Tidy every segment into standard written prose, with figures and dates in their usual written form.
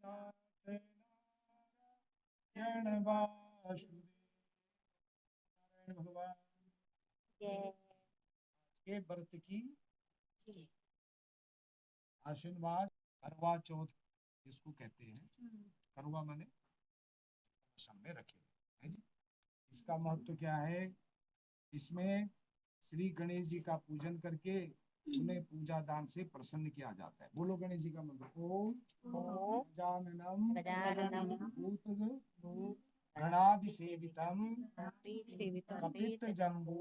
नारायण वासुदेव भगवान के व्रत की आश्विन मास करवा चौथ जिसको कहते हैं, करवा माने सामने रखे है जी। इसका महत्व क्या है? इसमें श्री गणेश जी का पूजन करके उन्हें पूजा दान से प्रसन्न किया जाता है। बोलो गणेश जी का मंत्र। ओम गजाननम गणाधिसेवितम कपित जम्बू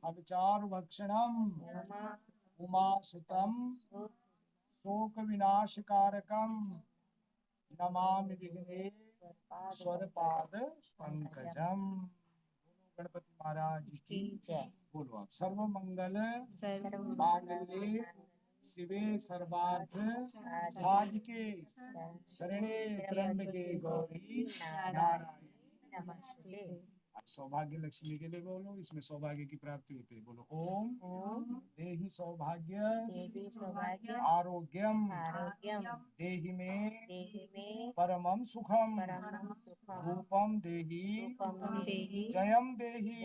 अवचारुभक्षणम उमासुतम शोक विनाशकारकम नमामि विघ्नेश्वर पाद पंकजम। गणपति महाराज की जय। बोलो आप। सर्व मंगल मांगल्ये शिवे सर्वार्थ साधिके शरणे त्र्यंबके गौरी नारायणी नमस्ते। सौभाग्य लक्ष्मी के लिए बोलो, इसमें सौभाग्य की प्राप्ति होती है। बोलो ओम देहि सौभाग्य आरोग्यम देहि में परमम सुखम रूपम देहि जयम देहि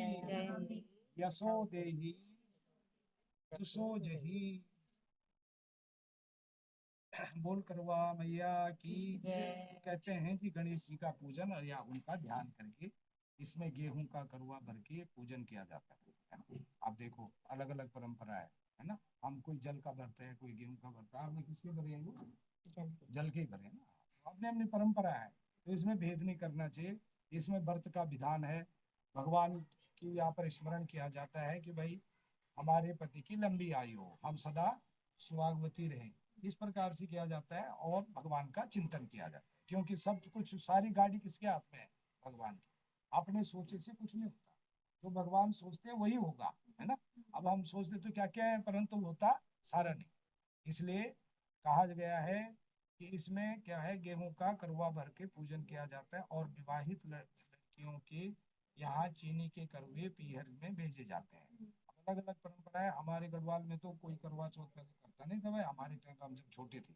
यशो देहि यशो जही। बोल करवा मैया की कहते हैं कि गणेश जी का पूजन या उनका ध्यान करके इसमें गेहूं का करुआ भर के पूजन किया जाता है। आप देखो अलग अलग परंपरा है ना। हम कोई जल का भरते हैं, कोई गेहूं का भरता है। आपने किसके भरे हैं? जल के भरे ना। अपने अपनी परंपरा है, तो इसमें भेद नहीं करना चाहिए। इसमें व्रत का विधान है। भगवान की यहाँ पर स्मरण किया जाता है कि भाई हमारे पति की लंबी आयु हो, हम सदा सुहागवती रहें, इस प्रकार से किया जाता है। और भगवान का चिंतन किया जाता है, क्योंकि सब कुछ सारी गाड़ी किसके हाथ में है? भगवान की। अपने सोचे से कुछ नहीं होता, जो भगवान सोचते हैं वही होगा, है ना। अब हम सोचते तो क्या क्या है, परंतु होता सारा नहीं। इसलिए कहा गया है कि इसमें क्या है, गेहूं का करुआ भर के पूजन किया जाता है। और विवाहित लड़कियों के यहाँ चीनी के करुए पीहर में भेजे जाते हैं। अलग अलग परंपरा है। हमारे गढ़वाल में तो कोई करवा चौथ पहले करता नहीं था भाई। हमारे टाइम हम जब छोटे थे,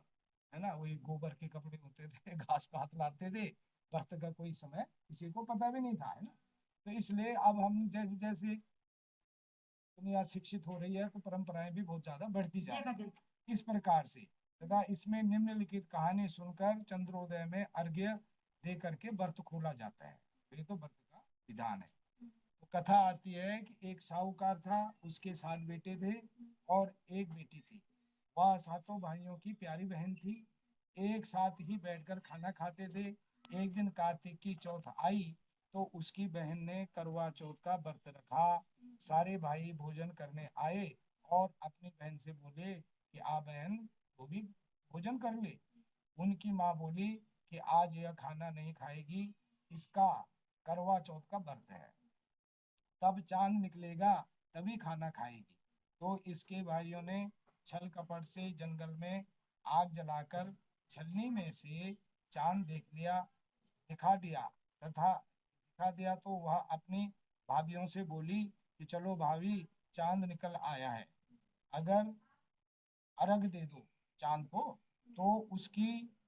है ना, वही गोबर के कपड़े होते थे, घास पात लाते थे। व्रत का कोई समय किसी को पता भी नहीं था, है ना। तो इसलिए अब हम जैसे जैसे दुनिया शिक्षित हो रही है तो परंपराएं भी बहुत ज्यादा बढ़ती जा रही है इस प्रकार से। तथा इसमें निम्नलिखित कहानी सुनकर चंद्रोदय में अर्घ्य दे करके व्रत खोला जाता है। ये तो व्रत का विधान है। तो कथा आती है कि एक साहूकार था, उसके 7 बेटे थे और एक बेटी थी। वह सातों भाइयों की प्यारी बहन थी। एक साथ ही बैठकर खाना खाते थे। एक दिन कार्तिक की चौथ आई तो उसकी बहन ने करवा चौथ का व्रत रखा। सारे भाई भोजन करने आए और अपनी बहन से बोले कि आ बहन, वो भी भोजन कर ले। उनकी माँ बोली कि आज यह खाना नहीं खाएगी, इसका करवा चौथ का व्रत है, तब चांद निकलेगा तभी खाना खाएगी। तो इसके भाइयों ने छल कपट से जंगल में आग जलाकर छलनी में से चांद दिखा दिया तो वह अपनी भाभीियों से बोली कि चलो भाभी, चांद निकल आया है, अगर अर्घ दे दो चांद को। तो उसकी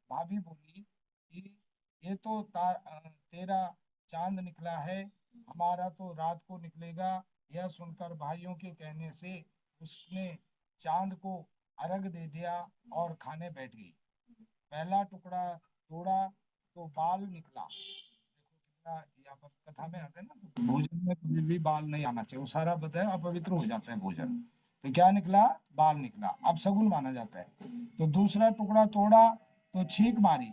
भाभी बोली कि ये तो तेरा चांद निकला है, हमारा तो रात को निकलेगा। यह सुनकर भाइयों के कहने से उसने चांद को अर्घ दे दिया और खाने बैठ गई। पहला टुकड़ा तोड़ा तो बाल निकला। देखो कितना यहाँ पर कथा में आता है ना, तो भोजन में कभी भी बाल नहीं आना चाहिए, वो सारा बताया अपवित्र हो जाता है भोजन। तो क्या निकला? बाल निकला। अब शगुन माना जाता है। तो दूसरा टुकड़ा तोड़ा तो छींक मारी।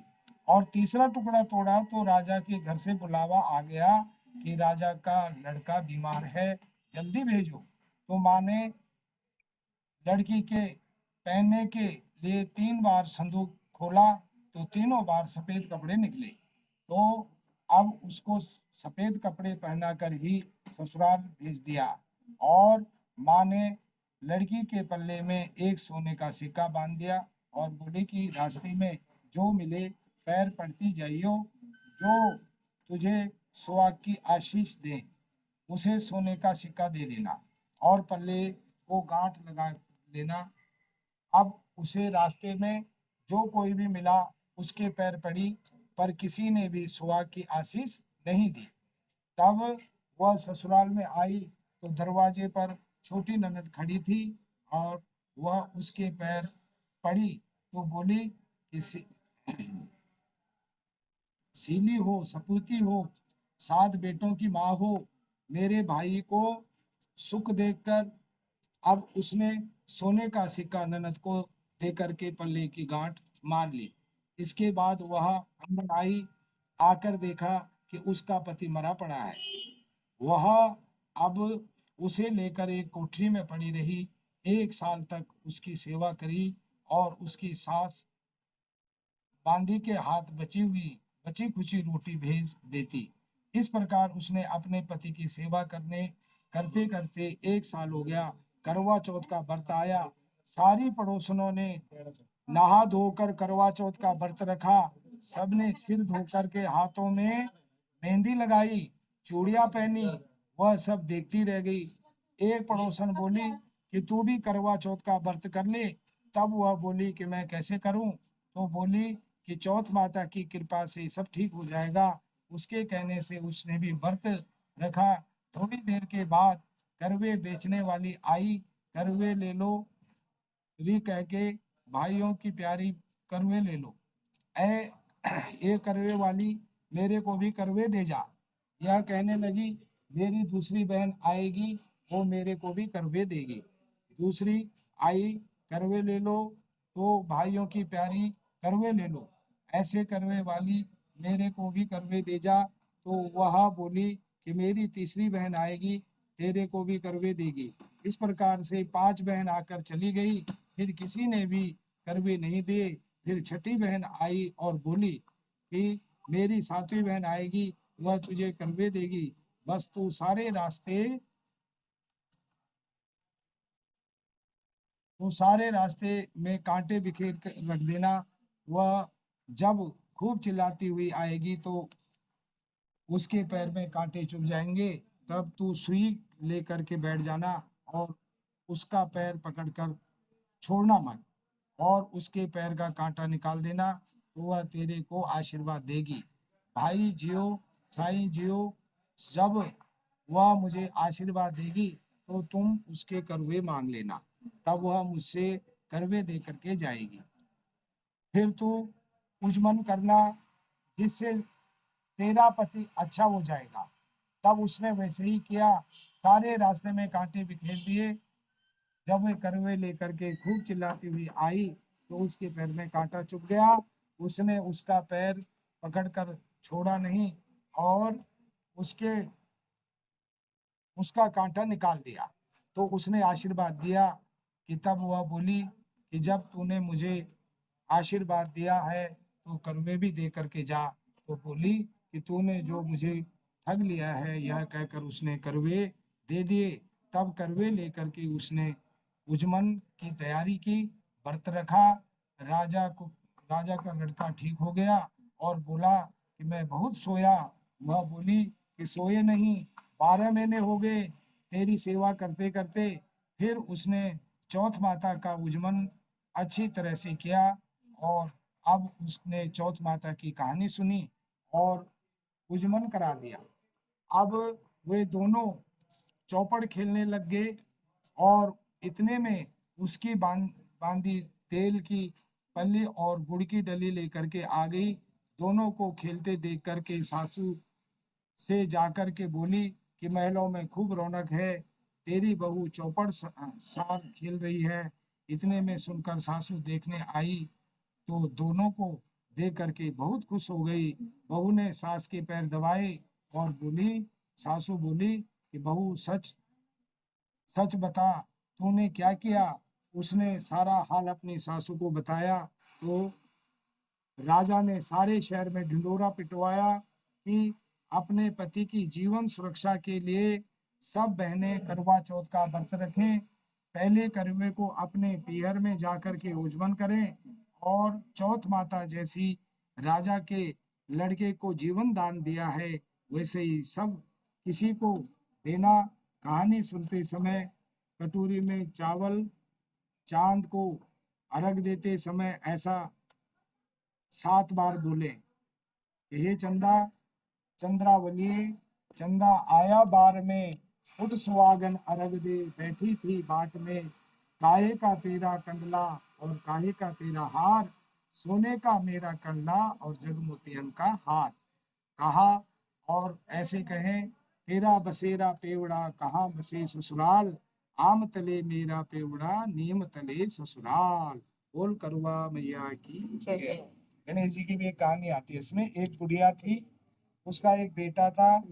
और तीसरा टुकड़ा तोड़ा तो राजा के घर से बुलावा आ गया कि राजा का लड़का बीमार है, जल्दी भेजो। तो माँ ने लड़की के पहनने के लिए 3 बार संदूक खोला तो तीनों बार सफेद कपड़े निकले। तो अब उसको सफेद कपड़े पहना कर ही ससुराल भेज दिया। और माँ ने लड़की के पल्ले में एक सोने का सिक्का बांध दिया और बोली कि रास्ते में जो मिले पैर पड़ती जाइयो, जो तुझे सुहाग की आशीष दे उसे सोने का सिक्का दे देना और पल्ले को गांठ लगा लेना। अब उसे रास्ते में जो कोई भी मिला उसके पैर पड़ी, पर किसी ने भी सुहाग की आशीष नहीं दी। तब वह ससुराल में आई तो दरवाजे पर छोटी ननद खड़ी थी और वह उसके पैर पड़ी तो बोली कि सीली हो, सपूती हो, 7 बेटों की माँ हो, मेरे भाई को सुख देखकर। अब उसने सोने का सिक्का ननद को देकर के पल्ले की गांठ मार ली। इसके बाद वह अंदर आई, आकर देखा कि उसका पति मरा पड़ा है। वह अब उसे लेकर एक कोठरी में पड़ी रही। 1 साल तक उसकी सेवा करी और उसकी सास बांदी के हाथ बची खुची रोटी भेज देती। इस प्रकार उसने अपने पति की सेवा करते करते 1 साल हो गया। करवा चौथ का व्रत आया। सारी पड़ोसनों ने नहा धोकर करवा चौथ का व्रत रखा। सबने सिर धोकर के हाथों में मेहंदी लगाई, चूड़ियां पहनी। वह सब देखती रह गई। एक पड़ोसन बोली कि तू भी करवा चौथ का व्रत कर ले। तब वह बोली कि मैं कैसे करूं? तो बोली कि चौथ माता की कृपा से सब ठीक हो जाएगा। उसके कहने से उसने भी व्रत रखा। थोड़ी देर के बाद करवे बेचने वाली आई। करवे ले लो री कह के, भाइयों की प्यारी करवे ले लो। ऐ ये करवे वाली, मेरे को भी करवे दे जा। यह कहने लगी, मेरी दूसरी बहन आएगी, वो मेरे को भी करवे देगी। दूसरी आई, करवे ले लो, तो भाइयों की प्यारी करवे ले लो। ऐसे करवे वाली, मेरे को भी करवे दे जा। तो वह बोली कि मेरी तीसरी बहन आएगी, तेरे को भी करवे देगी। इस प्रकार से 5 बहन आकर चली गई। फिर किसी ने भी करवे नहीं दिए। फिर छठी बहन आई और बोली कि मेरी 7वीं बहन आएगी, वह तुझे करवे देगी। बस तू सारे रास्ते में कांटे बिखेर कर रख देना। वह जब खूब चिल्लाती हुई आएगी तो उसके पैर में कांटे चुभ जाएंगे। तब तू सुई लेकर के बैठ जाना और उसका पैर पकड़कर छोड़ना मत, और उसके पैर का कांटा निकाल देना, तो वह तेरे को आशीर्वाद देगी। भाई जियो, साईं जियो। जब वह मुझे आशीर्वाद देगी तो तुम उसके करवे मांग लेना, तब वह मुझसे करवे दे करके जाएगी। फिर तू उजमन करना, जिससे तेरा पति अच्छा हो जाएगा। तब उसने वैसे ही किया। सारे रास्ते में कांटे बिखेर दिए। जब वे करवे लेकर के खूब चिल्लाती हुई आई तो उसके पैर में कांटा चुभ गया। उसने उसका पैर पकड़कर छोड़ा नहीं और उसके उसका कांटा निकाल दिया। तो उसने आशीर्वाद दिया कि तब वह बोली कि जब तूने मुझे आशीर्वाद दिया है तो करवे भी दे करके जा। तो बोली कि तूने जो मुझे ठग लिया है, यह कहकर उसने करवे दे दिए। तब करवे लेकर के उसने उजमन की तैयारी की, व्रत रखा। राजा को राजा का लड़का ठीक हो गया और बोला कि मैं बहुत सोया। वह बोली कि सोए नहीं, 12 महीने हो गए तेरी सेवा करते करते। फिर उसने चौथ माता का उजमन अच्छी तरह से किया और अब उसने चौथ माता की कहानी सुनी और उजमन करा दिया। अब वे दोनों चौपड़ खेलने लग गए और इतने में उसकी बांदी तेल की पल्ली और गुड़ की डली लेकर के आ गई। दोनों को खेलते देख करके सासू से जाकर के बोली कि महलों में खूब रौनक है, तेरी बहू चौपड़ सार खेल रही है। इतने में सुनकर सासू देखने आई तो दोनों को देख करके बहुत खुश हो गई। बहू ने सास के पैर दबाए और सासू बोली कि बहू सच सच बता, तूने क्या किया? उसने सारा हाल अपनी सासू को बताया। तो राजा ने सारे शहर में ढिंढोरा पिटवाया कि अपने पति की जीवन सुरक्षा के लिए सब बहनें करवा चौथ का व्रत रखें। पहले करवे को अपने पीहर में जाकर के उजमन करें और चौथ माता जैसी राजा के लड़के को जीवन दान दिया है, वैसे ही सब किसी को देना। कहानी सुनते समय कटोरी में चावल, चांद को अर्घ देते समय ऐसा 7 बार बोले, हे चंदा चंद्रावली, चंदा आया बार में, उठ सुहागन अरग दे, बैठी थी बाट में, काहे का तेरा कंडला और काहे का तेरा हार, सोने का मेरा कंडला और जगमोतियन का हार। कहा और ऐसे कहें, तेरा बसेरा पेवड़ा कहाँ बसे ससुराल, आम तले मेरा पेवड़ा नीम तले ससुराल। बोल करुआ मैया की जय। गणेश जी की भी एक कहानी आती है इसमें। एक बुढ़िया थी, उसका एक बेटा था,